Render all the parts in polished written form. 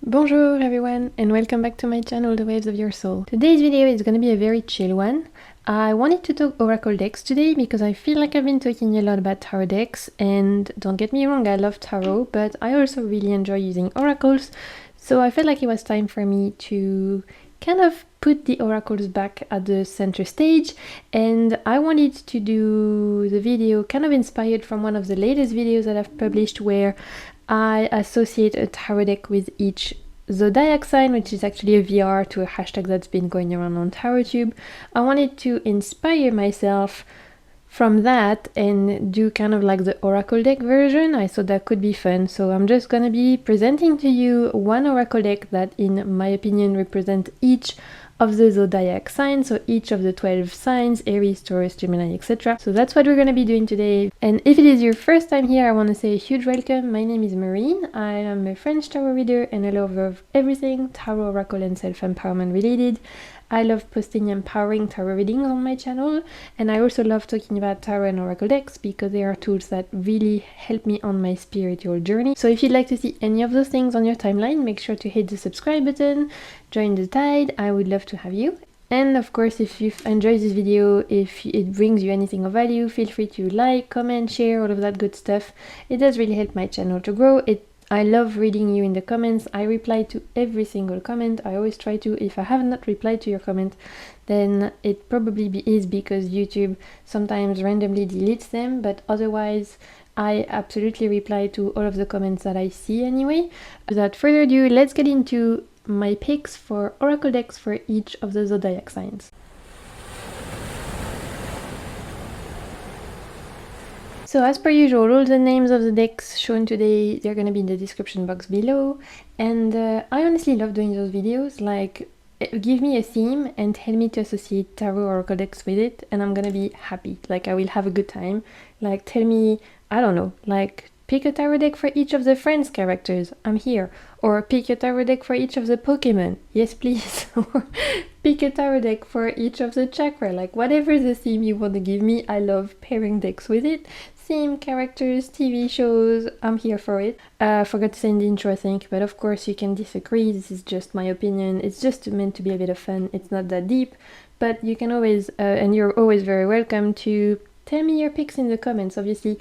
Bonjour everyone and welcome back to my channel, The Waves of Your Soul. Today's video is going to be a very chill one. I wanted to talk oracle decks today because I feel like I've been talking a lot about tarot decks, and don't get me wrong, I love tarot, but I also really enjoy using oracles, so I felt like it was time for me to kind of put the oracles back at the center stage. And I wanted to do the video kind of inspired from one of the latest videos that I've published, where I associate a tarot deck with each zodiac sign, which is actually a VR to a hashtag that's been going around on TarotTube. I wanted to inspire myself from that and do kind of like the oracle deck version. I thought that could be fun, so I'm just gonna be presenting to you one oracle deck that, in my opinion, represents each of the zodiac signs, so each of the 12 signs: Aries, Taurus, Gemini, etc. So that's what we're going to be doing today. And if it is your first time here, I want to say a huge welcome. My name is Marine. I am a French tarot reader and a lover of everything tarot, oracle, and self-empowerment related. I love posting empowering tarot readings on my channel, and I also love talking about tarot and oracle decks because they are tools that really help me on my spiritual journey. So if you'd like to see any of those things on your timeline, make sure to hit the subscribe button, join the tide. I would love to have you. And of course, if you've enjoyed this video, if it brings you anything of value, feel free to like, comment, share, all of that good stuff. It does really help my channel to grow. I love reading you in the comments. I reply to every single comment. I always try to. If I have not replied to your comment, then it probably is because YouTube sometimes randomly deletes them, but otherwise I absolutely reply to all of the comments that I see anyway. Without further ado, let's get into my picks for oracle decks for each of the zodiac signs. So as per usual, all the names of the decks shown today, they're going to be in the description box below. And I honestly love doing those videos. Like, give me a theme and tell me to associate tarot oracle decks with it, and I'm going to be happy. Like, I will have a good time. Like, tell me, I don't know, like, pick a tarot deck for each of the Friends characters. I'm here. Or pick a tarot deck for each of the Pokemon. Yes, please. Or pick a tarot deck for each of the chakra. Like, whatever the theme you want to give me, I love pairing decks with it. Theme, characters, TV shows, I'm here for it. Forgot to say in the intro, I think, but of course you can disagree. This is just my opinion. It's just meant to be a bit of fun. It's not that deep, but you can always, and you're always very welcome to tell me your picks in the comments. Obviously,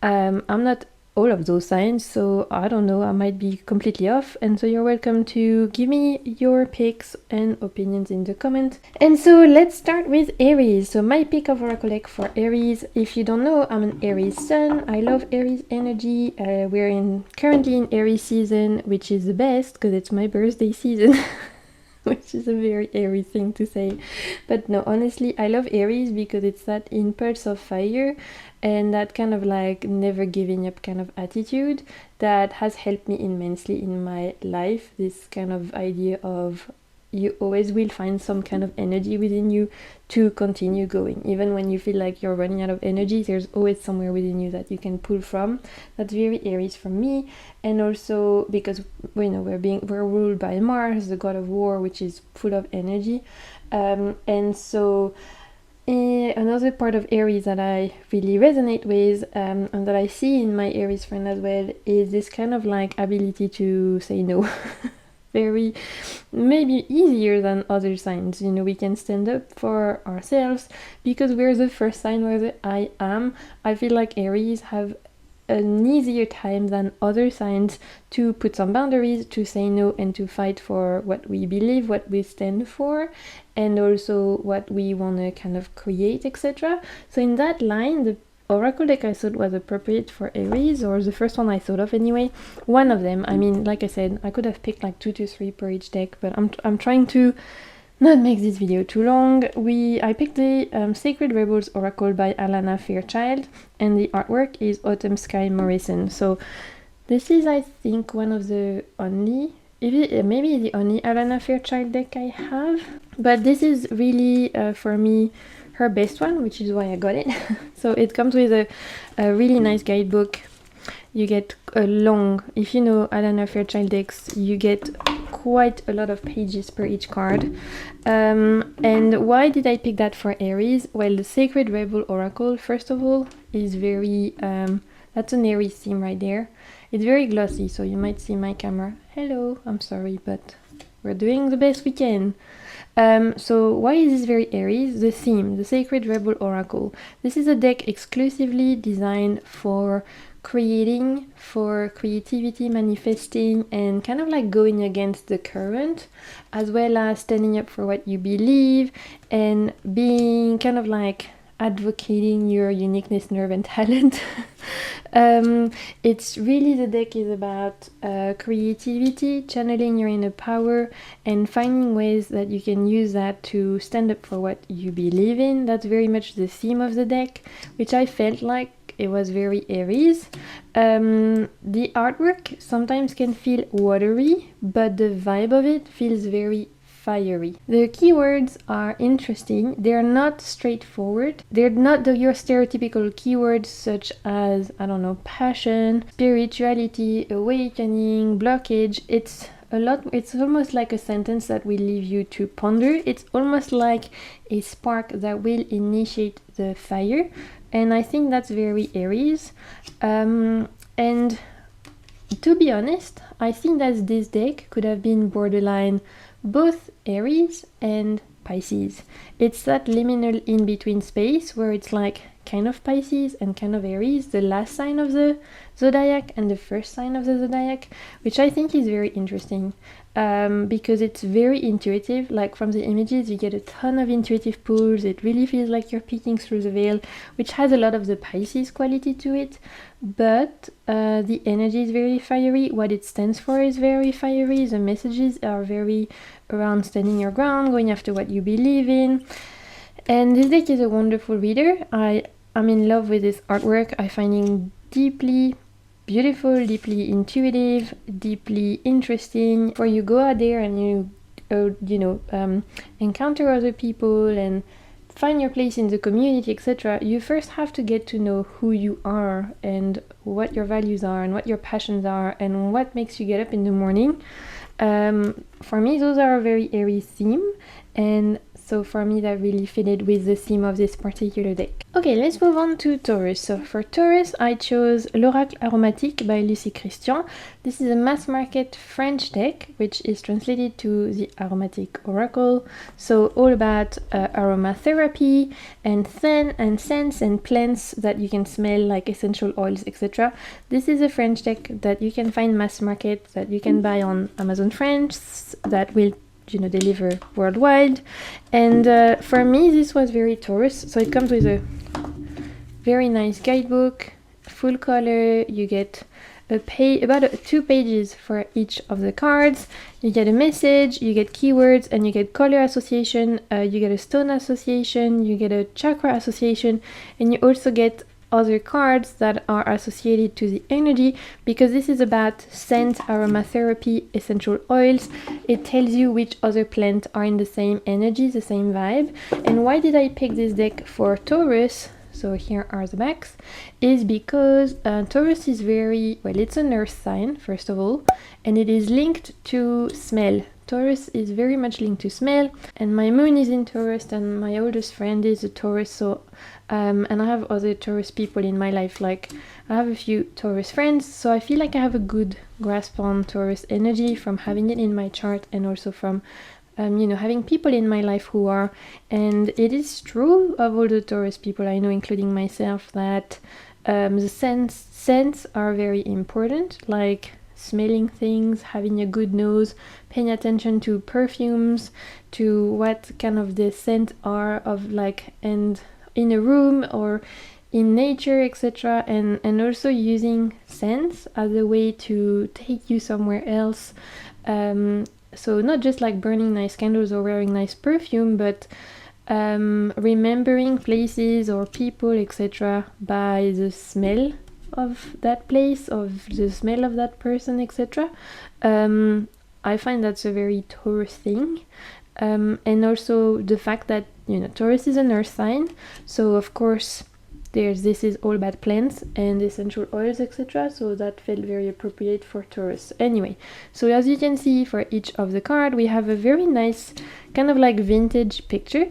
I'm not all of those signs, so I don't know, I might be completely off, and so you're welcome to give me your picks and opinions in the comments. And so let's start with Aries. So my pick of oracle deck for Aries, if you don't know, I'm an Aries sun. I love Aries energy. We're currently in Aries season, which is the best because it's my birthday season. Which is a very Aries thing to say, but no, honestly, I love Aries because it's that impulse of fire and that kind of like never giving up kind of attitude that has helped me immensely in my life. This kind of idea of you always will find some kind of energy within you to continue going. Even when you feel like you're running out of energy, there's always somewhere within you that you can pull from. That's very Aries for me. And also because, you know, we're ruled by Mars, the god of war, which is full of energy. And so another part of Aries that I really resonate with, and that I see in my Aries friend as well, is this kind of like ability to say no. Very, maybe easier than other signs. You know, we can stand up for ourselves because we're the first sign where the I am. I feel like Aries have an easier time than other signs to put some boundaries, to say no, and to fight for what we believe, what we stand for, and also what we want to kind of create, etc. So in that line, the oracle deck I thought was appropriate for Aries, or the first one I thought of anyway. One of them, I mean, like I said, I could have picked like 2 to 3 per each deck, but I'm trying to not make this video too long. I picked the Sacred Rebels Oracle by Alana Fairchild, and the artwork is Autumn Sky Morrison. So this is, I think, one of the only, maybe the only Alana Fairchild deck I have, but this is really for me her best one, which is why I got it. So it comes with a really nice guidebook. You get a long, if you know Alana Fairchild decks, you get quite a lot of pages per each card. And why did I pick that for Aries? Well, the Sacred Rebel Oracle, first of all, is very, that's an Aries theme right there. It's very glossy, so you might see my camera. Hello, I'm sorry, but we're doing the best we can. So why is this very Aries? The theme, the Sacred Rebel Oracle. This is a deck exclusively designed for creating, for creativity, manifesting, and kind of like going against the current, as well as standing up for what you believe and being kind of like advocating your uniqueness, nerve, and talent. It's really, the deck is about creativity, channeling your inner power, and finding ways that you can use that to stand up for what you believe in. That's very much the theme of the deck, which I felt like it was very Aries. The artwork sometimes can feel watery, but the vibe of it feels very fiery. The keywords are interesting. They're not straightforward. They're not your stereotypical keywords such as, I don't know, passion, spirituality, awakening, blockage. It's almost like a sentence that will leave you to ponder. It's almost like a spark that will initiate the fire. And I think that's very Aries. And to be honest, I think that this deck could have been borderline both Aries and Pisces. It's that liminal in-between space where it's like kind of Pisces and kind of Aries, the last sign of the zodiac and the first sign of the zodiac, which I think is very interesting. Because it's very intuitive. Like from the images you get a ton of intuitive pulls. It really feels like you're peeking through the veil, which has a lot of the Pisces quality to it, but the energy is very fiery. What it stands for is very fiery. The messages are very around standing your ground, going after what you believe in. And this deck is a wonderful reader. I'm in love with this artwork. I find it deeply beautiful, deeply intuitive, deeply interesting. Where you go out there and you encounter other people and find your place in the community, etc. You first have to get to know who you are and what your values are and what your passions are and what makes you get up in the morning. For me, those are a very Aries theme, and so for me that really fitted with the theme of this particular deck. Okay, let's move on to Taurus. So for Taurus, I chose L'Oracle Aromatique by Lucie Christian. This is a mass market French deck, which is translated to the Aromatic Oracle. So all about aromatherapy and scents and plants that you can smell, like essential oils, etc. This is a French deck that you can find mass market, that you can buy on Amazon French, that will deliver worldwide. And for me this was very Taurus. So it comes with a very nice guidebook, full color. You get about 2 pages for each of the cards. You get a message, you get keywords, and you get color association, you get a stone association, you get a chakra association, and you also get other cards that are associated to the energy, because this is about scent, aromatherapy, essential oils. It tells you which other plants are in the same energy, the same vibe. And why did I pick this deck for Taurus? So here are the backs. Is because Taurus is very, well, it's an earth sign, first of all, and it is linked to smell. Taurus is very much linked to smell, and my moon is in Taurus, and my oldest friend is a Taurus, so and I have other Taurus people in my life. Like I have a few Taurus friends, so I feel like I have a good grasp on Taurus energy from having it in my chart, and also from having people in my life who are. And it is true of all the Taurus people I know, including myself, that the scents are very important, like smelling things, having a good nose, paying attention to perfumes, to what kind of the scent are of, like, and in a room or in nature, etc. And also using scents as a way to take you somewhere else. So not just like burning nice candles or wearing nice perfume, but remembering places or people, etc. by the smell of that place, of the smell of that person, etc. I find that's a very Taurus thing. And also the fact that, Taurus is an earth sign, so of course this is all about plants and essential oils, etc. So that felt very appropriate for Taurus. Anyway, so as you can see, for each of the card we have a very nice kind of like vintage picture.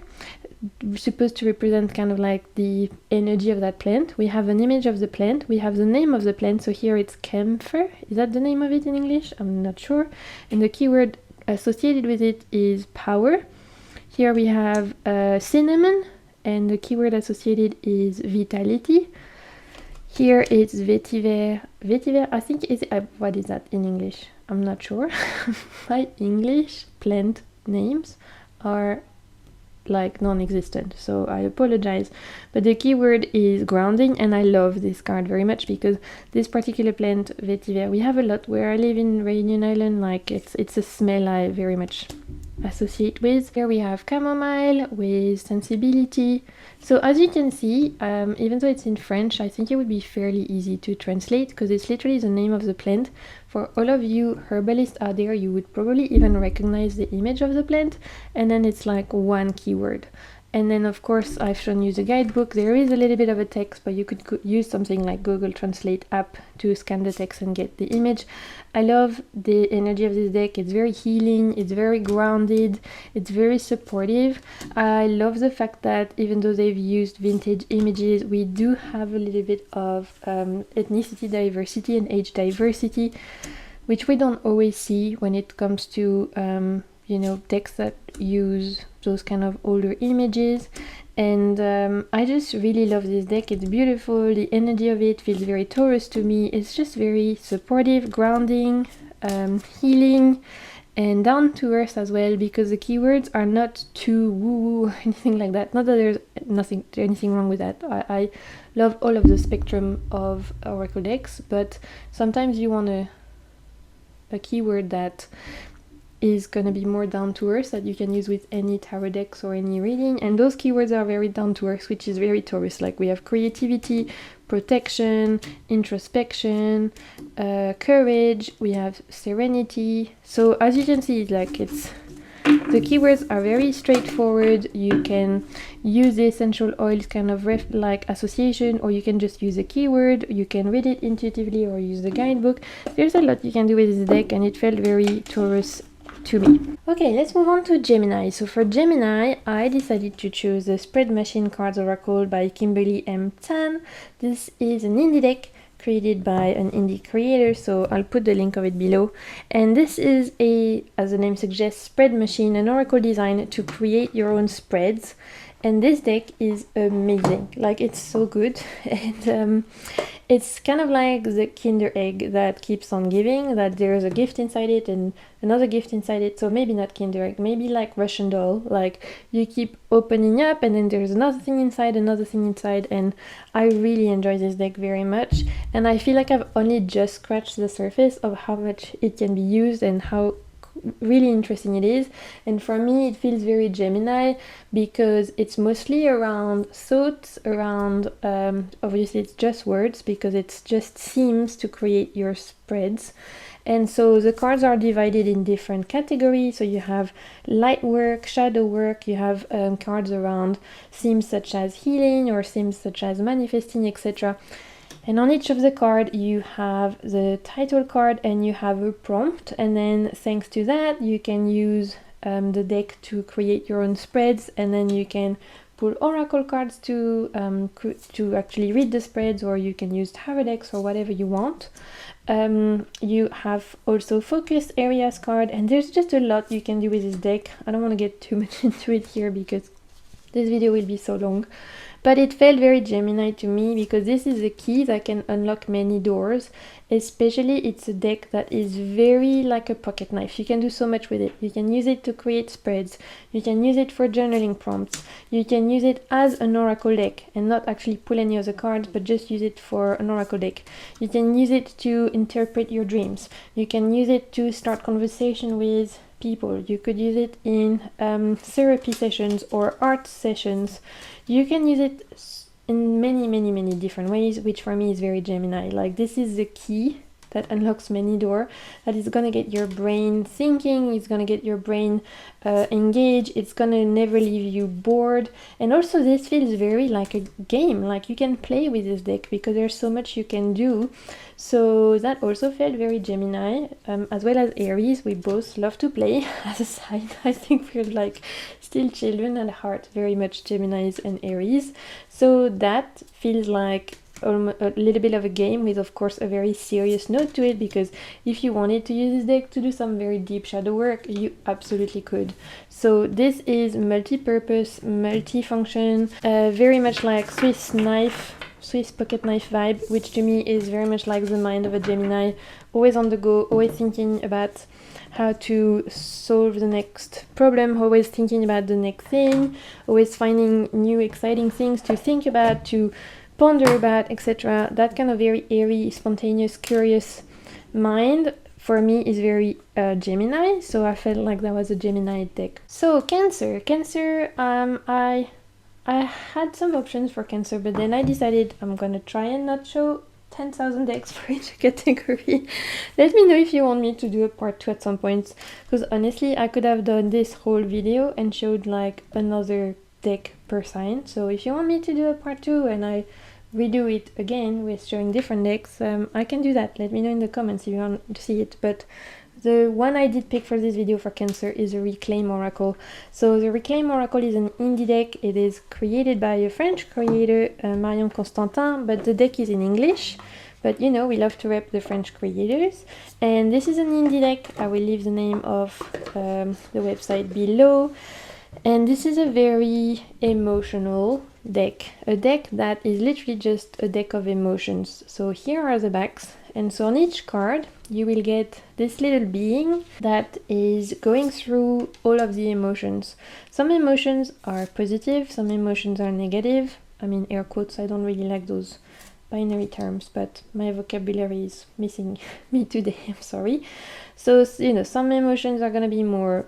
supposed to represent kind of like the energy of that plant. We have an image of the plant, we have the name of the plant, so here it's camphor. Is that the name of it in English? I'm not sure. And the keyword associated with it is power. Here we have cinnamon, and the keyword associated is vitality. Here it's vetiver. Vetiver, I think, is what is that in English? I'm not sure. My English plant names are like non-existent, so I apologize, but the keyword is grounding, and I love this card very much because this particular plant, vetiver, we have a lot where I live in Reunion Island. Like it's a smell I very much associate with. Here we have chamomile with sensibility. So as you can see, even though it's in French, I think it would be fairly easy to translate because it's literally the name of the plant. For all of you herbalists out there, you would probably even recognize the image of the plant, and then it's like one keyword. And then of course I've shown you the guidebook. There is a little bit of a text, but you could use something like Google Translate app to scan the text and get the image. I love the energy of this deck. It's very healing, it's very grounded, it's very supportive. I love the fact that even though they've used vintage images, we do have a little bit of ethnicity diversity and age diversity, which we don't always see when it comes to you know, decks that use those kind of older images. And I just really love this deck. It's beautiful. The energy of it feels very Taurus to me. It's just very supportive, grounding, healing, and down to earth as well, because the keywords are not too woo-woo or anything like that. Not that there's anything wrong with that. I love all of the spectrum of oracle decks, but sometimes you want a keyword that is going to be more down to earth, that you can use with any tarot decks or any reading, and those keywords are very down to earth, which is very Taurus. Like we have creativity, protection, introspection, courage, we have serenity. So as you can see, like the keywords are very straightforward. You can use the essential oils kind of like association, or you can just use a keyword. You can read it intuitively or use the guidebook. There's a lot you can do with this deck, and it felt very Taurus to me. Okay, let's move on to Gemini. So for Gemini, I decided to choose the Spread Machine Cards Oracle by Kimberly M. Tan. This is an indie deck created by an indie creator, so I'll put the link of it below. And this is as the name suggests, spread machine, an oracle design to create your own spreads. And this deck is amazing. Like, it's so good. And it's kind of like the Kinder Egg that keeps on giving, that there's a gift inside it and another gift inside it. So maybe not Kinder Egg, maybe like Russian doll. Like, you keep opening up and then there's another thing inside, another thing inside. And I really enjoy this deck very much. And I feel like I've only just scratched the surface of how much it can be used and how really interesting it is. And for me, it feels very Gemini because it's mostly around thoughts, around obviously it's just words because it's just themes to create your spreads. And so the cards are divided in different categories. So you have light work, shadow work, you have cards around themes such as healing or themes such as manifesting, etc. And on each of the card you have the title card and you have a prompt, and then thanks to that you can use the deck to create your own spreads, and then you can pull oracle cards to actually read the spreads, or you can use tarot decks or whatever you want. You have also focus areas card, and there's just a lot you can do with this deck. I don't want to get too much into it here because this video will be so long. But it felt very Gemini to me because this is a key that can unlock many doors. Especially it's a deck that is very like a pocket knife. You can do so much with it. You can use it to create spreads. You can use it for journaling prompts. You can use it as an oracle deck and not actually pull any other cards, but just use it for an oracle deck. You can use it to interpret your dreams. You can use it to start conversation with people. You could use it in therapy sessions or art sessions. You can use it in many different ways, which for me is very Gemini. Like, this is the key that unlocks many doors, that is gonna get your brain thinking, it's gonna get your brain engaged, it's gonna never leave you bored. And also this feels very like a game, like you can play with this deck because there's so much you can do. So that also felt very Gemini, as well as Aries. We both love to play as a sign. I think we're like still children at heart, very much Geminis and Aries. So that feels like a little bit of a game with, of course, a very serious note to it, because if you wanted to use this deck to do some very deep shadow work, you absolutely could. So this is multi-purpose, multi-function, very much like Swiss pocket knife vibe, which to me is very much like the mind of a Gemini, always on the go, always thinking about how to solve the next problem, always thinking about the next thing, always finding new exciting things to think about, to ponder about, etc. That kind of very airy, spontaneous, curious mind for me is very Gemini, so I felt like that was a Gemini deck. So Cancer, I had some options for Cancer, but then I decided I'm gonna try and not show 10,000 decks for each category. Let me know if you want me to do a part 2 at some point, because honestly I could have done this whole video and showed like another deck per sign. So if you want me to do a part 2 and I redo it again with showing different decks, I can do that. Let me know in the comments if you want to see it. But the one I did pick for this video for Cancer is a Reclaim Oracle. So the Reclaim Oracle is an indie deck. It is created by a French creator, Marion Constantin, but the deck is in English. But you know, we love to rep the French creators. And this is an indie deck. I will leave the name of the website below. And this is a very emotional deck. A deck that is literally just a deck of emotions. So here are the backs. And so on each card, you will get this little being that is going through all of the emotions. Some emotions are positive, some emotions are negative. I mean, air quotes, I don't really like those binary terms, but my vocabulary is missing me today, I'm sorry. So, you know, some emotions are going to be more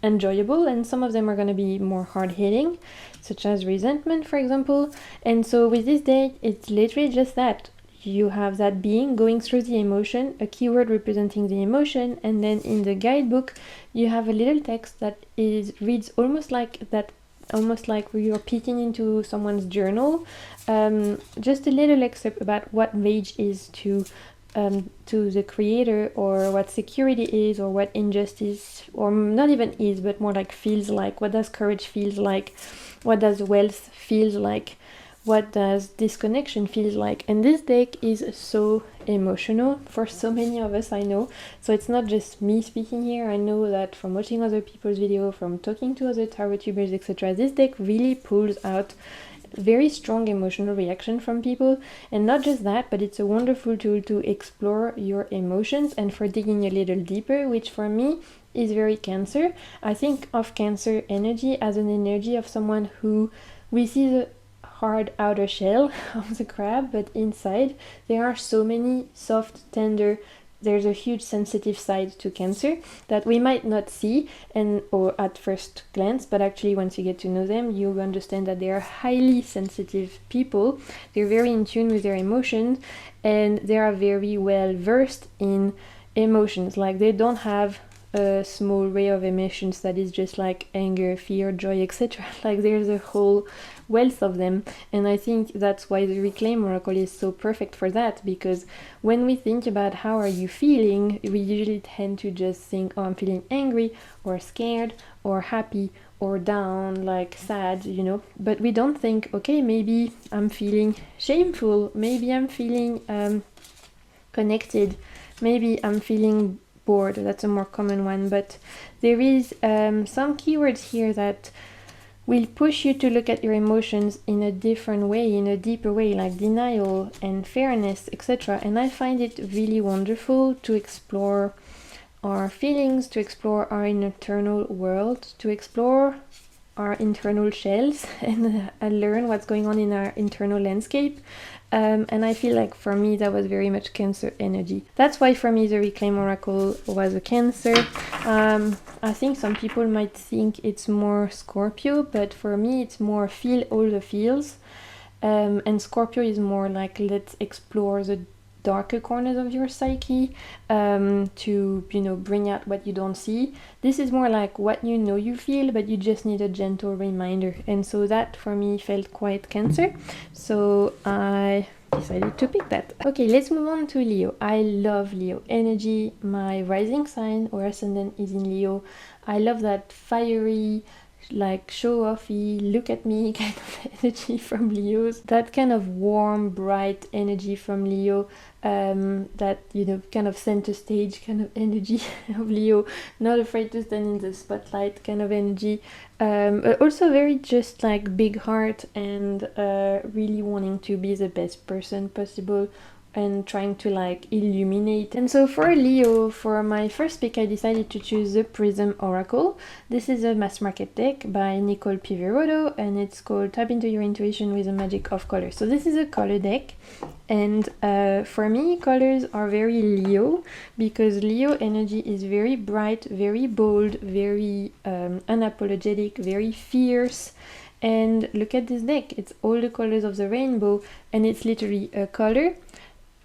enjoyable, and some of them are going to be more hard-hitting, such as resentment, for example. And so with this deck, it's literally just that. You have that being going through the emotion, a keyword representing the emotion, and then in the guidebook you have a little text that reads almost like you're peeking into someone's journal. Just a little excerpt about what rage is to the creator, or what security is, or what injustice, or not even is, but more like feels like. What does courage feels like? What does wealth feels like? What does disconnection feel like? And this deck is so emotional for so many of us, I know. So it's not just me speaking here. I know that from watching other people's video, from talking to other tarot tubers, etc., this deck really pulls out very strong emotional reaction from people. And not just that, but it's a wonderful tool to explore your emotions and for digging a little deeper, which for me is very Cancer. I think of Cancer energy as an energy of someone who we see the hard outer shell of the crab, but inside there are so many soft, tender, there's a huge sensitive side to Cancer that we might not see or at first glance, but actually once you get to know them, you understand that they are highly sensitive people. They're very in tune with their emotions, and they are very well versed in emotions. Like, they don't have a small array of emotions that is just like anger, fear, joy, etc. Like, there's a whole wealth of them, and I think that's why the Reclaim Oracle is so perfect for that, because when we think about how are you feeling, we usually tend to just think, oh, I'm feeling angry or scared or happy or down, like sad, you know, but we don't think, okay, maybe I'm feeling shameful, maybe I'm feeling connected, maybe I'm feeling bored. That's a more common one, but there is some keywords here that will push you to look at your emotions in a different way, in a deeper way, like denial and fairness, etc. And I find it really wonderful to explore our feelings, to explore our internal world, to explore our internal shells and learn what's going on in our internal landscape. And I feel like for me that was very much Cancer energy. That's why for me the Reclaim Oracle was a Cancer. I think some people might think it's more Scorpio, but for me it's more feel all the feels. And Scorpio is more like, let's explore the darker corners of your psyche, to, you know, bring out what you don't see. This is more like what you know you feel, but you just need a gentle reminder. And so that for me felt quite Cancer. So I decided to pick that. Okay, let's move on to Leo. I love Leo energy. My rising sign or ascendant is in Leo. I love that fiery, like show-offy, look at me kind of energy from Leos. That kind of warm, bright energy from Leo, that, you know, kind of center stage kind of energy of Leo, not afraid to stand in the spotlight kind of energy. Also very just like big heart and really wanting to be the best person possible and trying to like illuminate. And so for Leo, for my first pick, I decided to choose the Prism Oracle. This is a mass market deck by Nicole Piveroto, and it's called Tap into Your Intuition with the Magic of Color. So this is a color deck, and for me, colors are very Leo, because Leo energy is very bright, very bold, very unapologetic, very fierce. And look at this deck, it's all the colors of the rainbow, and it's literally a color,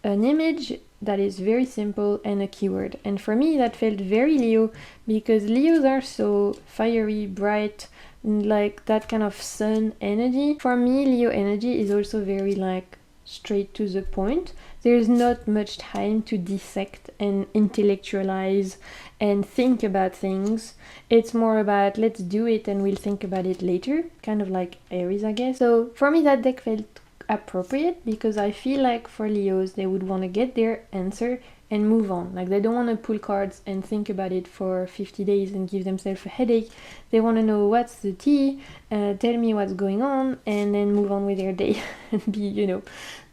an image that is very simple, and a keyword. And for me that felt very Leo, because Leos are so fiery, bright, like that kind of sun energy. For me, Leo energy is also very like straight to the point. There's not much time to dissect and intellectualize and think about things. It's more about let's do it and we'll think about it later, kind of like Aries, I guess. So for me that deck felt appropriate, because I feel like for Leos they would want to get their answer and move on. Like they don't want to pull cards and think about it for 50 days and give themselves a headache. They want to know what's the tea, tell me what's going on, and then move on with their day and be, you know,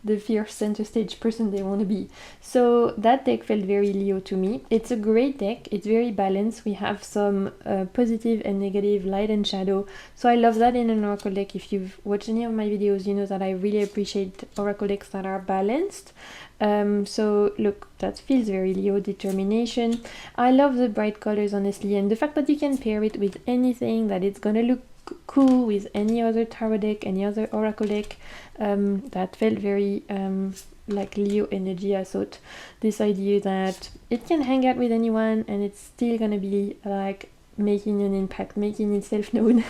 the fierce center stage person they want to be. So that deck felt very Leo to me. It's a great deck, it's very balanced. We have some positive and negative, light and shadow. So I love that in an oracle deck. If you've watched any of my videos, you know that I really appreciate oracle decks that are balanced. So look, that feels very Leo. Determination. I love the bright colors, honestly, and the fact that you can pair it with anything, that it's gonna look cool with any other tarot deck, any other oracle deck. That felt very like Leo energy. I thought this idea that it can hang out with anyone and it's still gonna be like making an impact, making itself known.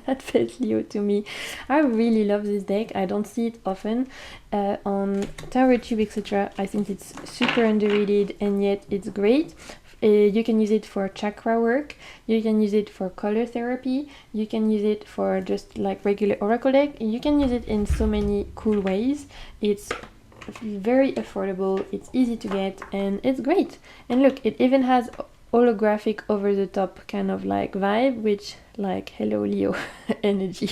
That felt Leo to me. I really love this deck. I don't see it often on TarotTube, etc. I think it's super underrated, and yet it's great. You can use it for chakra work, you can use it for color therapy, you can use it for just like regular oracle deck, you can use it in so many cool ways. It's very affordable, it's easy to get, and it's great. And look, it even has holographic over the top kind of like vibe, which like hello Leo energy,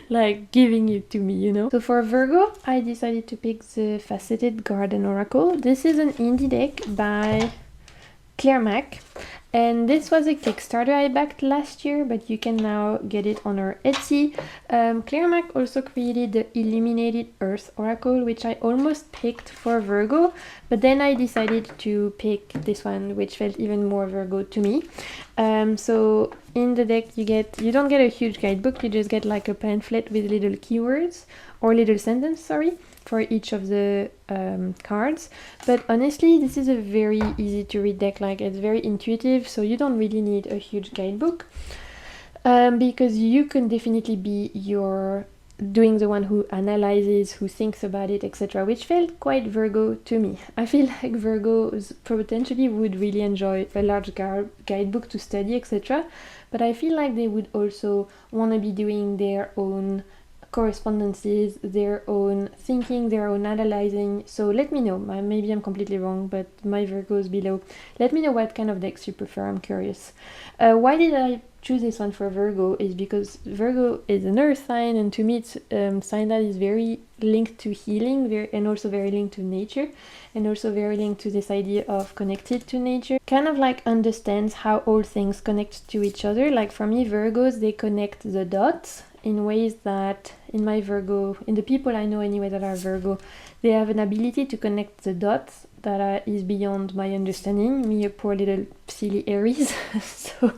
like giving it to me, you know. So for Virgo, I decided to pick the Faceted Garden Oracle. This is an indie deck by Claire Mac, and this was a Kickstarter I backed last year, but you can now get it on her Etsy. Claire Mac also created the Illuminated Earth Oracle, which I almost picked for Virgo, but then I decided to pick this one, which felt even more Virgo to me. So in the deck you don't get a huge guidebook, you just get like a pamphlet with little keywords, or little sentence, sorry, for each of the cards. But honestly, this is a very easy to read deck. Like it's very intuitive, so you don't really need a huge guidebook, because you can definitely be doing the one who analyzes, who thinks about it, etc., which felt quite Virgo to me. I feel like Virgos potentially would really enjoy a large guidebook to study, etc., but I feel like they would also want to be doing their own correspondences, their own thinking, their own analyzing. So let me know, maybe I'm completely wrong, but my Virgos below, let me know what kind of decks you prefer. I'm curious. Why did I choose this one for Virgo is because Virgo is an earth sign, and to me it's a sign that is very linked to healing, and also very linked to nature, and also very linked to this idea of connected to nature, kind of like understands how all things connect to each other. Like for me, Virgos, they connect the dots in ways that in the people I know anyway that are Virgo, they have an ability to connect the dots that is beyond my understanding, me a poor little silly Aries. So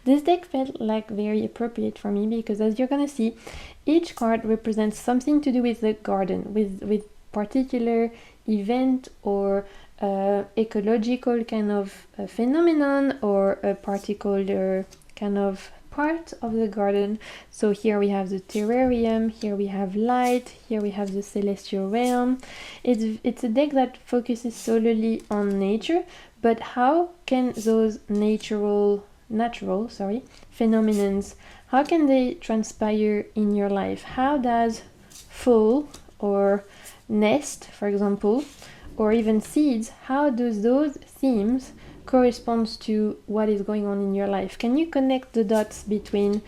this deck felt like very appropriate for me, because as you're gonna see, each card represents something to do with the garden, with particular event or ecological kind of phenomenon or a particular kind of part of the garden. So here we have the terrarium, here we have light, here we have the celestial realm. It's a deck that focuses solely on nature, but how can those natural phenomenons, how can they transpire in your life? How does fall or nest, for example, or even seeds, how does those themes corresponds to what is going on in your life? Can you connect the dots between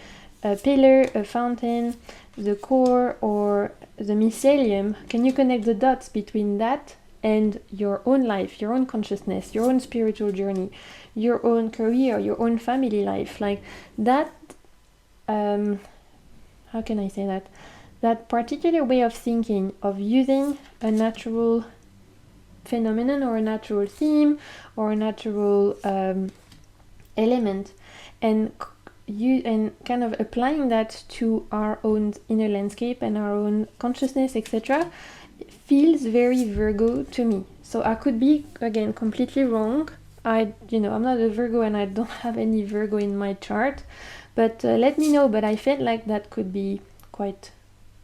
a pillar, a fountain, the core, or the mycelium? Can you connect the dots between that and your own life, your own consciousness, your own spiritual journey, your own career, your own family life? Like that, how can I say that? That particular way of thinking, of using a natural phenomenon or a natural theme or a natural element, and kind of applying that to our own inner landscape and our own consciousness, etc., feels very Virgo to me. So I could be, again, completely wrong. I'm not a Virgo and I don't have any Virgo in my chart, but let me know. But I felt like that could be quite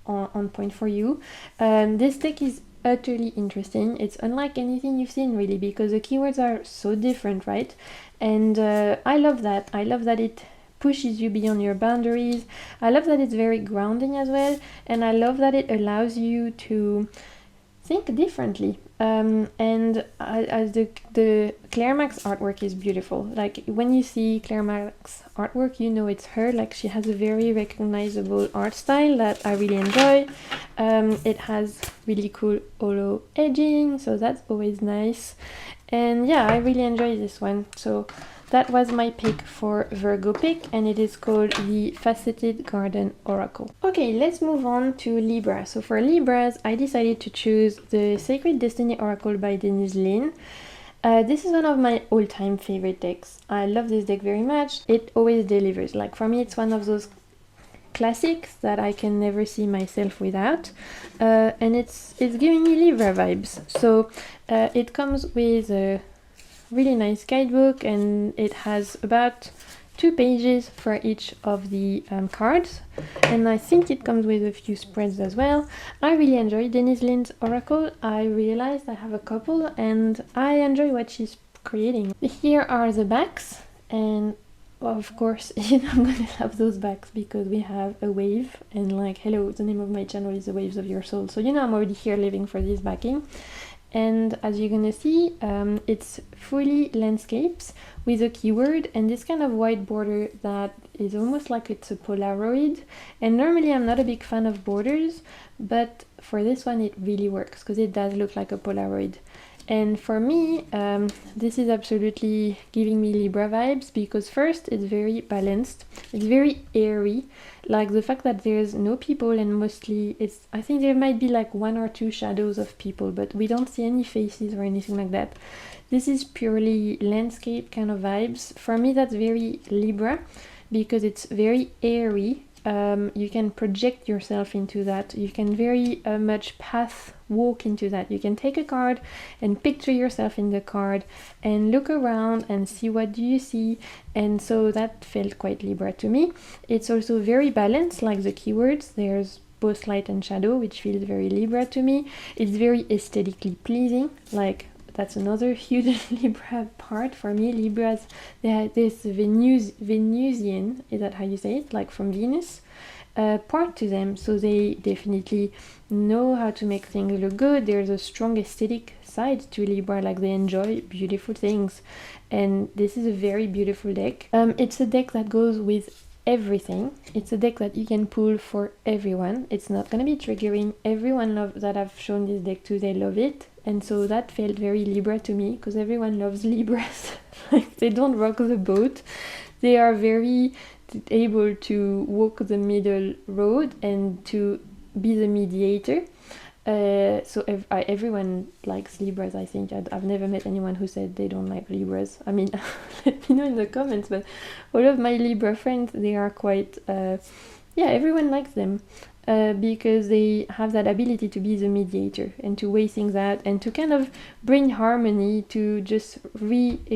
on point for you. This deck is utterly interesting. It's unlike anything you've seen, really, because the keywords are so different, right? And I love that. I love that it pushes you beyond your boundaries. I love that it's very grounding as well, and I love that it allows you to think differently. And as the Claire Max artwork is beautiful. Like when you see Claire Max artwork, you know it's her. Like she has a very recognizable art style that I really enjoy. It has really cool holo edging, so that's always nice. And yeah, I really enjoy this one. So that was my pick for Virgo pick, and it is called the Faceted Garden Oracle. Okay, let's move on to Libra. So for Libras, I decided to choose the Sacred Destiny Oracle by Denise Linn. This is one of my all-time favorite decks. I love this deck very much. It always delivers. Like for me, it's one of those classics that I can never see myself without, and it's giving me Libra vibes. So it comes with a really nice guidebook, and it has about 2 pages for each of the cards, and I think it comes with a few spreads as well. I really enjoy Denise Linn's Oracle. I realized I have a couple and I enjoy what she's creating. Here are the backs, and well, of course, I'm gonna love those backs because we have a wave, and like, hello, the name of my channel is The Waves of Your Soul, so I'm already here living for this backing. And as you're gonna see, it's fully landscapes with a keyword and this kind of white border that is almost like it's a Polaroid. And normally I'm not a big fan of borders, but for this one it really works because it does look like a Polaroid. And for me, this is absolutely giving me Libra vibes because first, it's very balanced, it's very airy, like the fact that there's no people, and mostly I think there might be like 1 or 2 shadows of people, but we don't see any faces or anything like that. This is purely landscape kind of vibes. For me, that's very Libra because it's very airy. You can project yourself into that. You can very much walk into that. You can take a card and picture yourself in the card and look around and see what do you see. And so that felt quite Libra to me. It's also very balanced, like the keywords. There's both light and shadow, which feels very Libra to me. It's very aesthetically pleasing, like that's another huge Libra part for me. Libras, they have this Venusian, is that how you say it? Like from Venus, part to them. So they definitely know how to make things look good. There's a strong aesthetic side to Libra, like they enjoy beautiful things. And this is a very beautiful deck. It's a deck that goes with everything. It's a deck that you can pull for everyone. It's not going to be triggering. Everyone that I've shown this deck to, they love it. And so that felt very Libra to me because everyone loves Libras. Like they don't rock the boat. They are very able to walk the middle road and to be the mediator. So everyone likes Libras, I think. I've never met anyone who said they don't like Libras. I mean, let me know in the comments, but all of my Libra friends, they are quite, yeah, everyone likes them. because they have that ability to be the mediator and to weigh things out and to kind of bring harmony, to just rebalance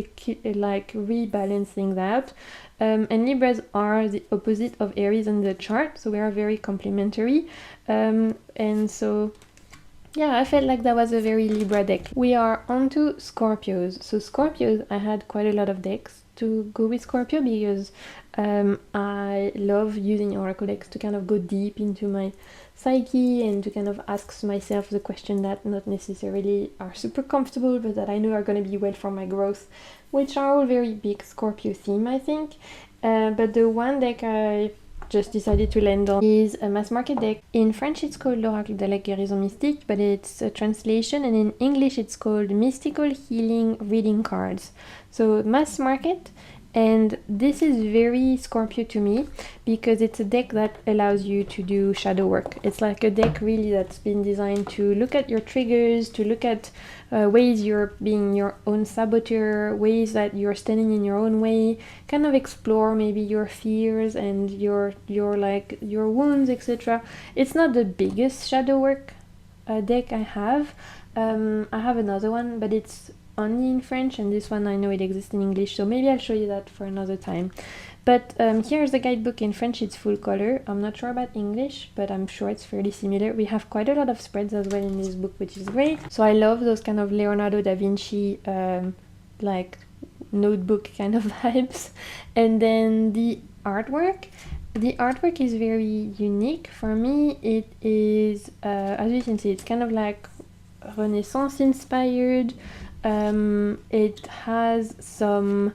things out. And Libras are the opposite of Aries on the chart, so we are very complementary. And so yeah, I felt like that was a very Libra deck. We are on to Scorpios. So Scorpios, I had quite a lot of decks to go with Scorpio because I love using Oracle decks to kind of go deep into my psyche and to kind of ask myself the question that not necessarily are super comfortable, but that I know are going to be well for my growth, which are all very big Scorpio theme, I think. But the one deck I just decided to land on is a mass market deck. In French it's called l'Oracle de la guérison mystique, but it's a translation, and in English it's called mystical healing reading cards. So mass market, and this is very Scorpio to me because it's a deck that allows you to do shadow work. It's like a deck really that's been designed to look at your triggers, to look at ways you're being your own saboteur, ways that you're standing in your own way, kind of explore maybe your fears and your wounds, etc. It's not the biggest shadow work deck I have. I have another one, but it's only in French, and this one I know it exists in English, so maybe I'll show you that for another time. But here's the guidebook. In French it's full color. I'm not sure about English, but I'm sure it's fairly similar. We have quite a lot of spreads as well in this book, which is great. So I love those kind of Leonardo da Vinci like notebook kind of vibes. And then the artwork is very unique for me. It is as you can see, it's kind of like Renaissance inspired. It has some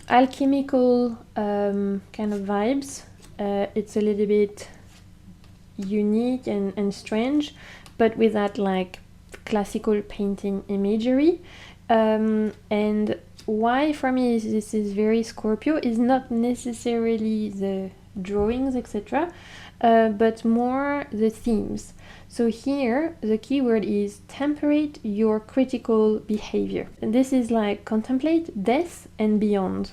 alchemical kind of vibes. It's a little bit unique and strange, but with that like classical painting imagery. And why for me this is very Scorpio is not necessarily the drawings, etc., but more the themes. So here the keyword is temperate your critical behavior, and this is like contemplate death and beyond.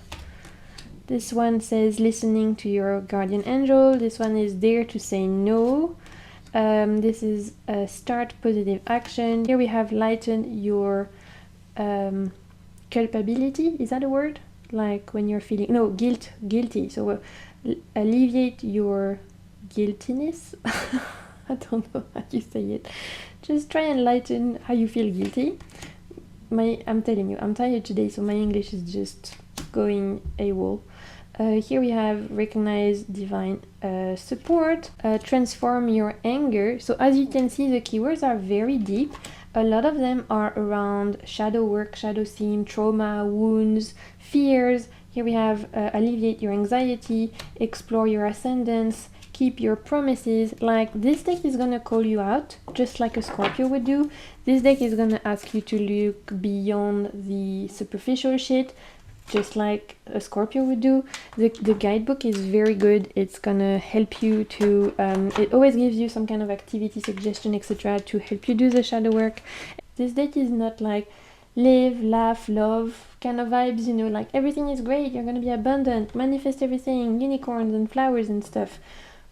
This one says listening to your guardian angel. This one is dare to say no. This is start positive action. Here we have lighten your culpability. Is that a word? Like when you're feeling guilty. So alleviate your guiltiness. I don't know how you say it. Just try and lighten how you feel guilty. I'm telling you, I'm tired today, so my English is just going AWOL. Here we have recognize divine support, transform your anger. So as you can see, the keywords are very deep. A lot of them are around shadow work, shadow theme, trauma, wounds, fears. Here we have alleviate your anxiety, explore your ascendance, keep your promises. Like this deck is gonna call you out just like a Scorpio would do. This deck is gonna ask you to look beyond the superficial shit just like a Scorpio would do. The guidebook is very good. It's gonna help you to it always gives you some kind of activity suggestion, etc., to help you do the shadow work. This deck is not like live, laugh, love kind of vibes, you know, like everything is great, you're gonna be abundant, manifest everything, unicorns and flowers and stuff,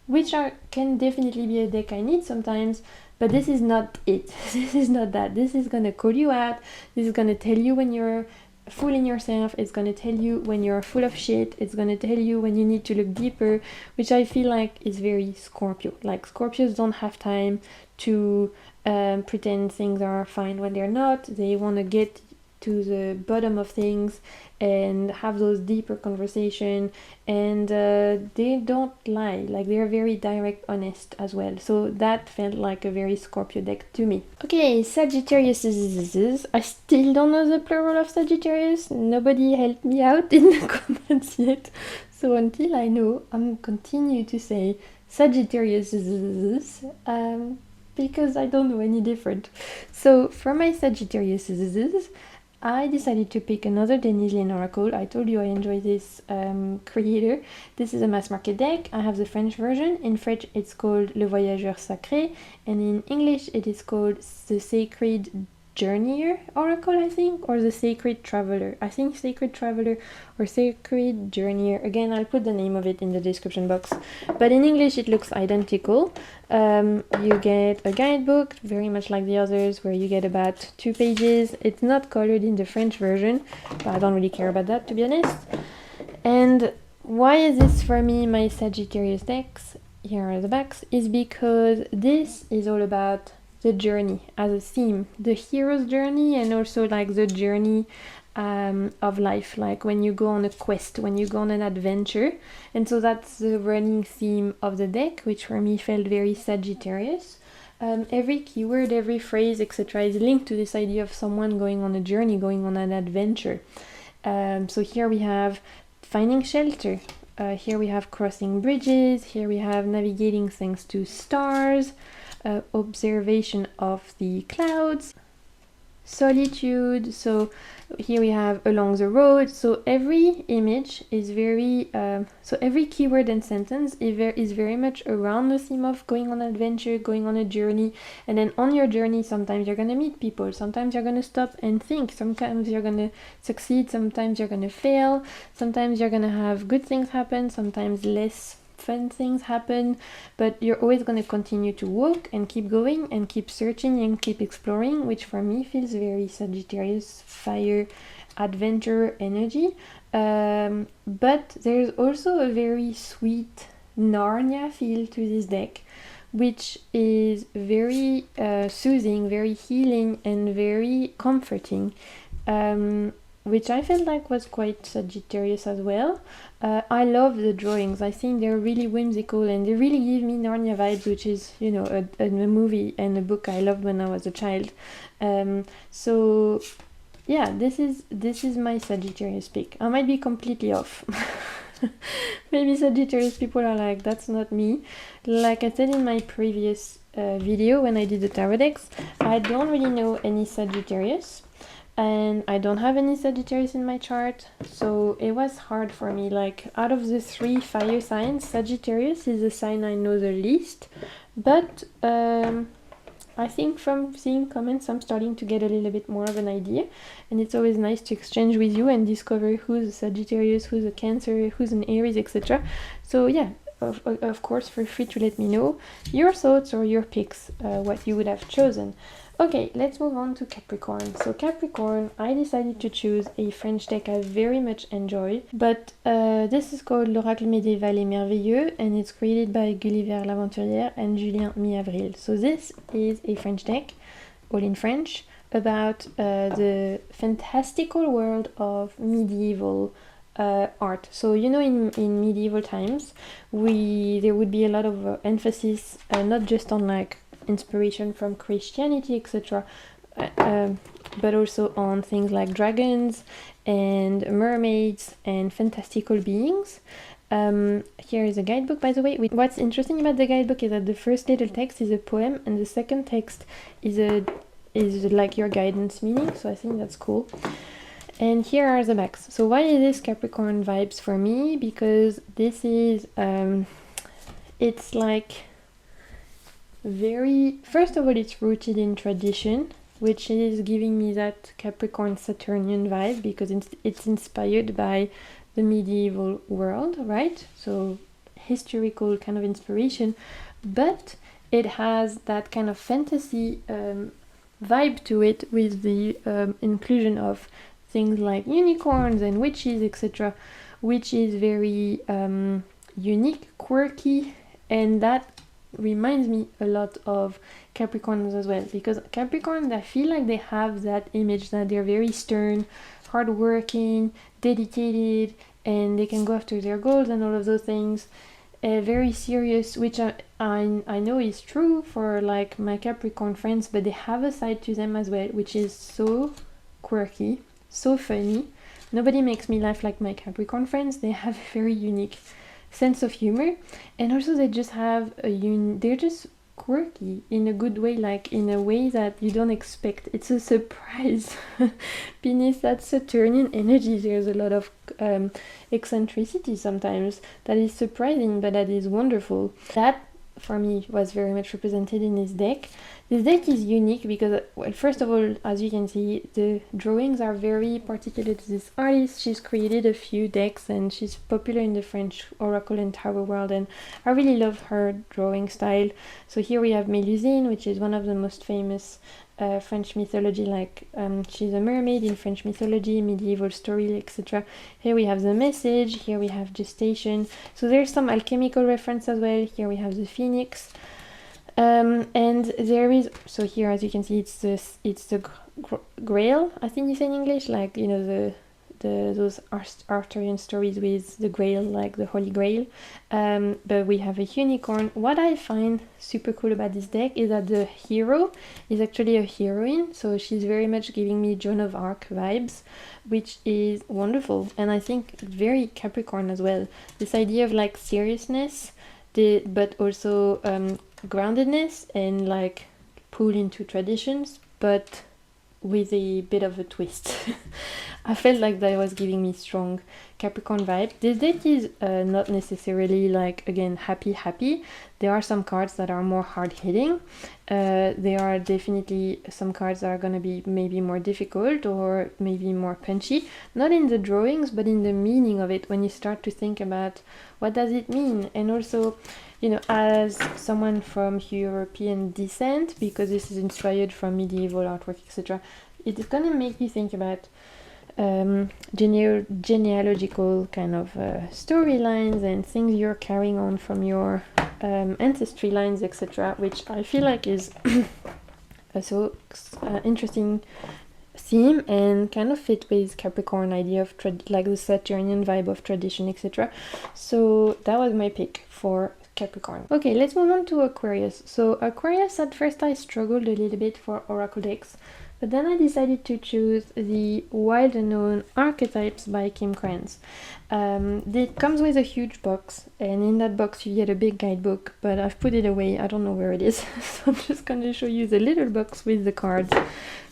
which can definitely be a deck I need sometimes, but this is not it. This is not that. This is gonna call you out. This is gonna tell you when you're fooling yourself. It's gonna tell you when you're full of shit. It's gonna tell you when you need to look deeper, which I feel like is very Scorpio. Like Scorpios don't have time to pretend things are fine when they're not. They want to get to the bottom of things and have those deeper conversation, and they don't lie. Like they're very direct, honest as well. So that felt like a very Scorpio deck to me. Okay, Sagittarius. I still don't know the plural of Sagittarius. Nobody helped me out in the comments yet. So until I know, I'm continue to say Sagittarius because I don't know any different. So for my Sagittarius, I decided to pick another Denisian Oracle. I told you I enjoy this creator. This is a mass market deck. I have the French version. In French it's called Le Voyageur Sacré, and in English it is called The Sacred Journeyer Oracle, I think, or the Sacred Traveler. I think Sacred Traveler or Sacred Journeyer. Again, I'll put the name of it in the description box. But in English, it looks identical. You get a guidebook, very much like the others, where you get about 2 pages. It's not colored in the French version, but I don't really care about that, to be honest. And why is this for me my Sagittarius decks? Here are the backs. Is because this is all about the journey as a theme, the hero's journey, and also like the journey of life, like when you go on a quest, when you go on an adventure. And so that's the running theme of the deck, which for me felt very Sagittarius. Every keyword, every phrase, etc. is linked to this idea of someone going on a journey, going on an adventure. So here we have finding shelter. Here we have crossing bridges. Here we have navigating thanks to stars. Observation of the clouds, solitude. So here we have along the road. So every image is very so every keyword and sentence is very much around the theme of going on an adventure, going on a journey. And then on your journey, sometimes you're gonna meet people, sometimes you're gonna stop and think, sometimes you're gonna succeed, sometimes you're gonna fail, sometimes you're gonna have good things happen, sometimes less fun things happen, but you're always going to continue to walk and keep going and keep searching and keep exploring, which for me feels very Sagittarius, fire, adventure energy. But there's also a very sweet Narnia feel to this deck, which is very soothing, very healing, and very comforting. Which I felt like was quite Sagittarius as well. I love the drawings. I think they're really whimsical and they really give me Narnia vibes, which is, you know, a movie and a book I loved when I was a child. So yeah, this is my Sagittarius pick. I might be completely off. Maybe Sagittarius people are like, that's not me. Like I said in my previous video when I did the tarot decks, I don't really know any Sagittarius. And I don't have any Sagittarius in my chart, so it was hard for me. Like, out of the 3 fire signs, Sagittarius is the sign I know the least. But I think from seeing comments, I'm starting to get a little bit more of an idea. And it's always nice to exchange with you and discover who's a Sagittarius, who's a Cancer, who's an Aries, etc. So yeah, of course, feel free to let me know your thoughts or your picks, what you would have chosen. Okay, let's move on to Capricorn. So Capricorn, I decided to choose a French deck I very much enjoy, but this is called L'Oracle Médiéval et Merveilleux, and it's created by Gulliver l'Aventurière and Julien Mi-Avril. So this is a French deck, all in French, about the fantastical world of medieval art. So you know, in medieval times, there would be a lot of emphasis not just on like inspiration from Christianity, etc., but also on things like dragons and mermaids and fantastical beings. Here is a guidebook, by the way. What's interesting about the guidebook is that the first little text is a poem and the second text is like your guidance meaning, so I think that's cool. And here are the backs. So why is this Capricorn vibes for me? Because this is it's like very, first of all, it's rooted in tradition, which is giving me that Capricorn Saturnian vibe, because it's inspired by the medieval world, right? So historical kind of inspiration, but it has that kind of fantasy vibe to it, with the inclusion of things like unicorns and witches, etc., which is very unique, quirky, and that reminds me a lot of Capricorns as well, because Capricorns, I feel like they have that image that they're very stern, hardworking, dedicated, and they can go after their goals and all of those things. Very serious, which I know is true for like my Capricorn friends, but they have a side to them as well, which is so quirky, so funny. Nobody makes me laugh like my Capricorn friends. They have a very unique sense of humor, and also they just have they're just quirky in a good way, like in a way that you don't expect. It's a surprise. Beneath that Saturnian energy, there's a lot of eccentricity sometimes that is surprising, but that is wonderful. That for me was very much represented in this deck. This deck is unique because, well, first of all, as you can see, the drawings are very particular to this artist. She's created a few decks and she's popular in the French oracle and tarot world, and I really love her drawing style. So here we have Mélusine, which is one of the most famous French mythology, like she's a mermaid in French mythology, medieval story, etc. Here we have the message, here we have gestation, so there's some alchemical reference as well. Here we have the phoenix, and there is, so here as you can see, it's the grail, I think you say in English, like, you know, those Arthurian stories with the grail, like the holy grail. But we have a unicorn. What I find super cool about this deck is that the hero is actually a heroine, so she's very much giving me Joan of Arc vibes, which is wonderful, and I think very Capricorn as well. This idea of like seriousness, but also groundedness and like pull into traditions, but with a bit of a twist. I felt like that was giving me strong Capricorn vibe. This deck is not necessarily like, again, happy. There are some cards that are more hard-hitting. There are definitely some cards that are going to be maybe more difficult or maybe more punchy. Not in the drawings, but in the meaning of it, when you start to think about what does it mean. And also, you know, as someone from European descent, because this is inspired from medieval artwork, etc., it's going to make you think about genealogical kind of storylines and things you're carrying on from your ancestry lines, etc., which I feel like is a so interesting theme and kind of fit with Capricorn idea of like the Saturnian vibe of tradition, etc. So that was my pick for Capricorn. Okay, let's move on to Aquarius. So Aquarius, at first I struggled a little bit for oracle decks, but then I decided to choose the Wild Unknown Archetypes by Kim Krans. It comes with a huge box, and in that box you get a big guidebook, but I've put it away, I don't know where it is, so I'm just going to show you the little box with the cards.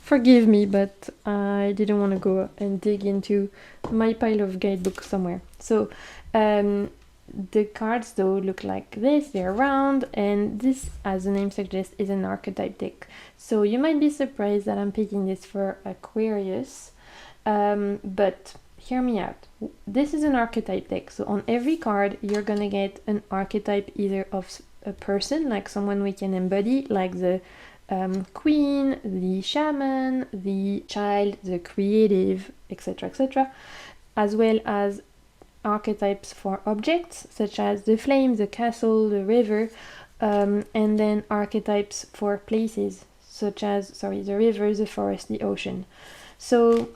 Forgive me, but I didn't want to go and dig into my pile of guidebooks somewhere. So the cards though look like this, they're round, and this, as the name suggests, is an archetype deck. So you might be surprised that I'm picking this for Aquarius, but hear me out. This is an archetype deck, so on every card you're gonna get an archetype either of a person, like someone we can embody, like the queen, the shaman, the child, the creative, etc., etc., as well as archetypes for objects such as the flame, the castle, the river, and then archetypes for places such as, the river, the forest, the ocean. So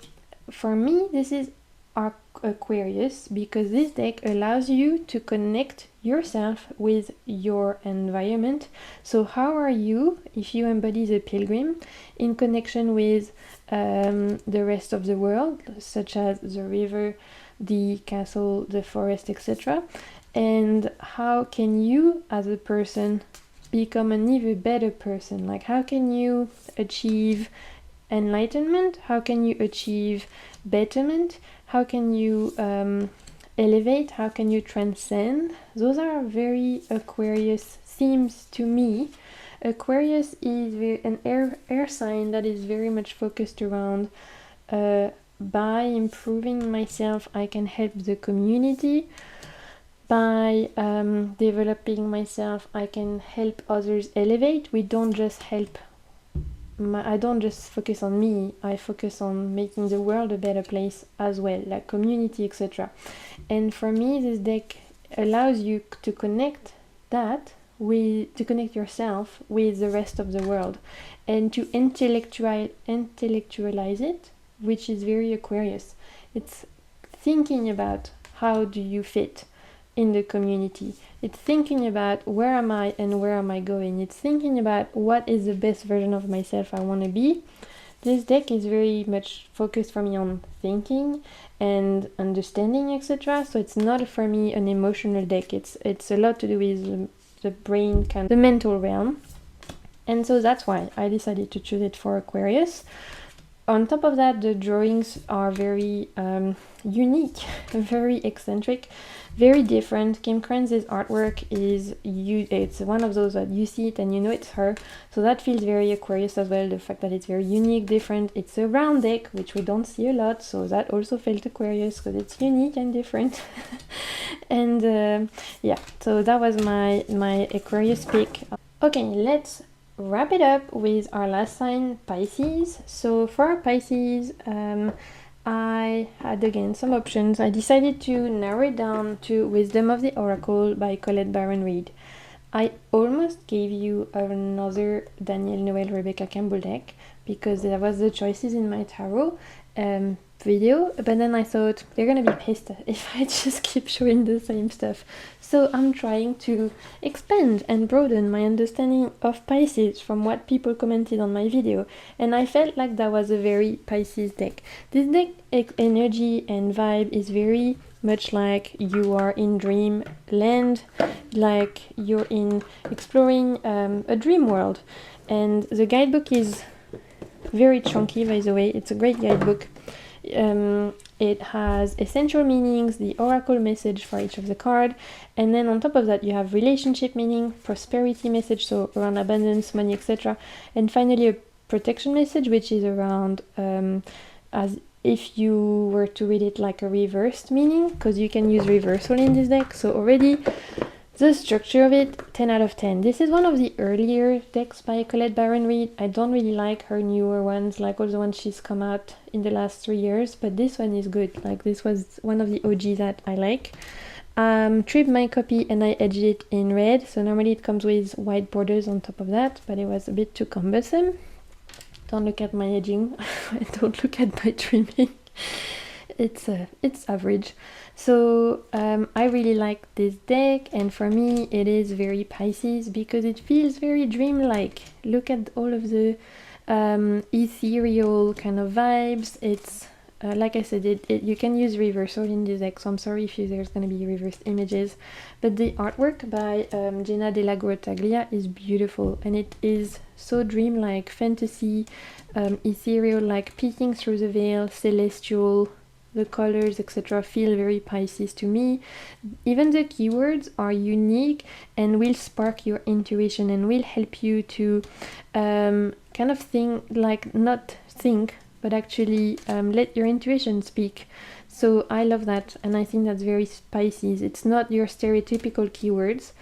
for me this is Aquarius because this deck allows you to connect yourself with your environment. So how are you, if you embody the pilgrim, in connection with the rest of the world, such as the river, the castle, the forest, etc., and how can you as a person become an even better person? Like, how can you achieve enlightenment? How can you achieve betterment? How can you elevate? How can you transcend? Those are very Aquarius themes to me. Aquarius is an air sign that is very much focused around by improving myself I can help the community. By developing myself I can help others elevate. We don't just help I don't just focus on me, I focus on making the world a better place as well, like community, etc. And for me this deck allows you to connect yourself with the rest of the world and to intellectualize it, which is very Aquarius. It's thinking about how do you fit in the community. It's thinking about where am I and where am I going. It's thinking about what is the best version of myself I want to be. This deck is very much focused for me on thinking and understanding, etc. So it's not for me an emotional deck. It's a lot to do with the brain, kind of the mental realm. And so that's why I decided to choose it for Aquarius. on top of that, the drawings are very unique, very eccentric, very different. Kim Kranz's artwork is, it's one of those that you see it and you know it's her, so that feels very Aquarius as well, the fact that it's very unique, different. It's a round deck, which we don't see a lot, so that also felt Aquarius because it's unique and different. And yeah, so that was my Aquarius pick. Okay, let's wrap it up with our last sign, Pisces. So for Pisces, I had again some options. I decided to narrow it down to Wisdom of the Oracle by Colette Baron Reid. I almost gave you another Danielle Noel Rebecca Campbell deck because that was the choices in my tarot video, but then I thought they're gonna be pissed if I just keep showing the same stuff. So I'm trying to expand and broaden my understanding of Pisces from what people commented on my video, and I felt like that was a very Pisces deck. This deck energy and vibe is very much like you are in dreamland, like you're in exploring a dream world. And the guidebook is very chunky, by the way. It's a great guidebook. It has essential meanings, the oracle message for each of the card, and then on top of that you have relationship meaning, prosperity message, so around abundance, money, etc., and finally a protection message, which is around as if you were to read it like a reversed meaning, because you can use reversal in this deck. So already the structure of it, 10 out of 10. This is one of the earlier decks by Colette Baron Reid. I don't really like her newer ones, like all the ones she's come out in the last 3 years, but this one is good. Like, this was one of the OGs that I like. Trimmed my copy and I edged it in red, so normally it comes with white borders on top of that, but it was a bit too cumbersome. Don't look at my edging, don't look at my trimming. It's average. So I really like this deck, and for me it is very Pisces because it feels very dreamlike. Look at all of the ethereal kind of vibes. It's like I said, you can use reversal in this deck, so I'm sorry if there's going to be reversed images, but the artwork by Jenna Della Grottaglia is beautiful, and it is so dreamlike, fantasy, ethereal, like peeking through the veil, celestial. The colors, etc., feel very Pisces to me. Even the keywords are unique and will spark your intuition and will help you to kind of think, like not think, but actually let your intuition speak. So I love that, and I think that's very Pisces. It's not your stereotypical keywords.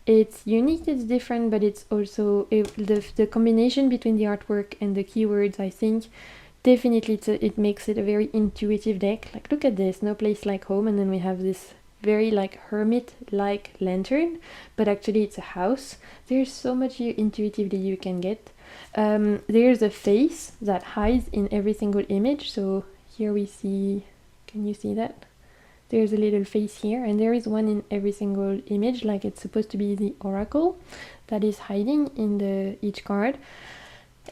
It's unique, it's different, but it's also the combination between the artwork and the keywords, I think, definitely it makes it a very intuitive deck. Like, look at this, no place like home, and then we have this very like hermit-like lantern, but actually it's a house. There's so much intuitively you can get. There's a face that hides in every single image. So here we see, can you see that? There's a little face here, and there is one in every single image, like it's supposed to be the oracle that is hiding in each card.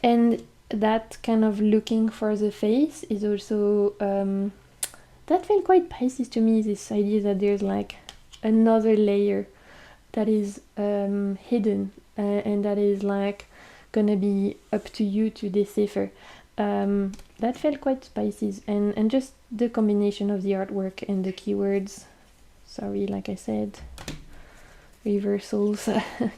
And that kind of looking for the face is also that felt quite Pisces to me, this idea that there's like another layer that is hidden and that is like gonna be up to you to decipher. That felt quite Pisces, and just the combination of the artwork and the keywords, sorry, like I said, reversals.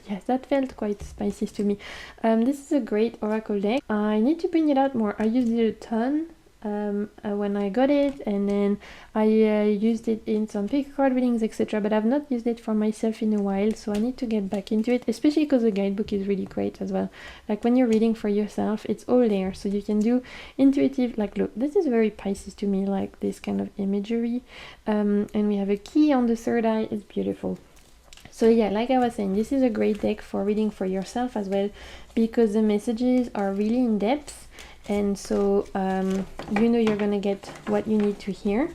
Yes, that felt quite Pisces to me. This is a great oracle deck. I need to bring it out more. I used it a ton when I got it, and then I used it in some pick card readings, etc., but I've not used it for myself in a while, so I need to get back into it, especially because the guidebook is really great as well. Like, when you're reading for yourself, it's all there, so you can do intuitive, like, look, this is very Pisces to me, like this kind of imagery, and we have a key on the third eye. It's beautiful. So yeah, like I was saying, this is a great deck for reading for yourself as well, because the messages are really in depth, and so you know you're gonna get what you need to hear.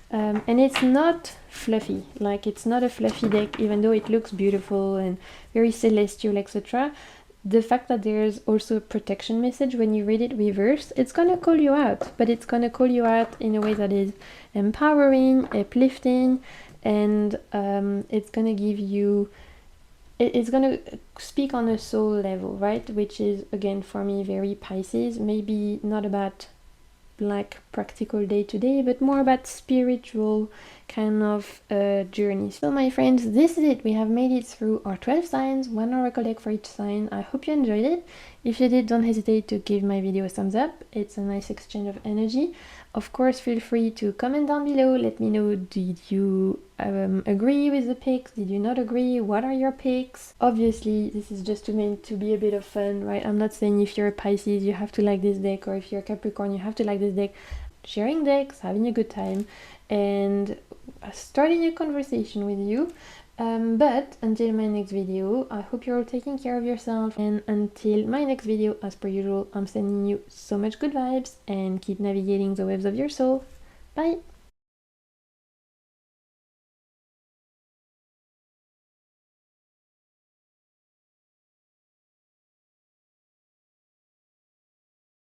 And it's not fluffy, like it's not a fluffy deck, even though it looks beautiful and very celestial, etc. The fact that there's also a protection message when you read it reversed, it's gonna call you out, but it's gonna call you out in a way that is empowering, uplifting, and it's gonna give you, it's gonna speak on a soul level, right? Which is, again, for me, very Pisces. Maybe not about like practical day to day, but more about spiritual kind of journey. So my friends, this is it. We have made it through our 12 signs, one oracle deck for each sign. I hope you enjoyed it. If you did, don't hesitate to give my video a thumbs up. It's a nice exchange of energy. Of course, feel free to comment down below. Let me know, did you agree with the picks? Did you not agree? What are your picks? Obviously, this is just meant to be a bit of fun, right? I'm not saying if you're a Pisces, you have to like this deck, or if you're a Capricorn, you have to like this deck. Sharing decks, having a good time, and starting a conversation with you. But until my next video, I hope you're all taking care of yourself, and until my next video, as per usual, I'm sending you so much good vibes, and keep navigating the waves of your soul. Bye!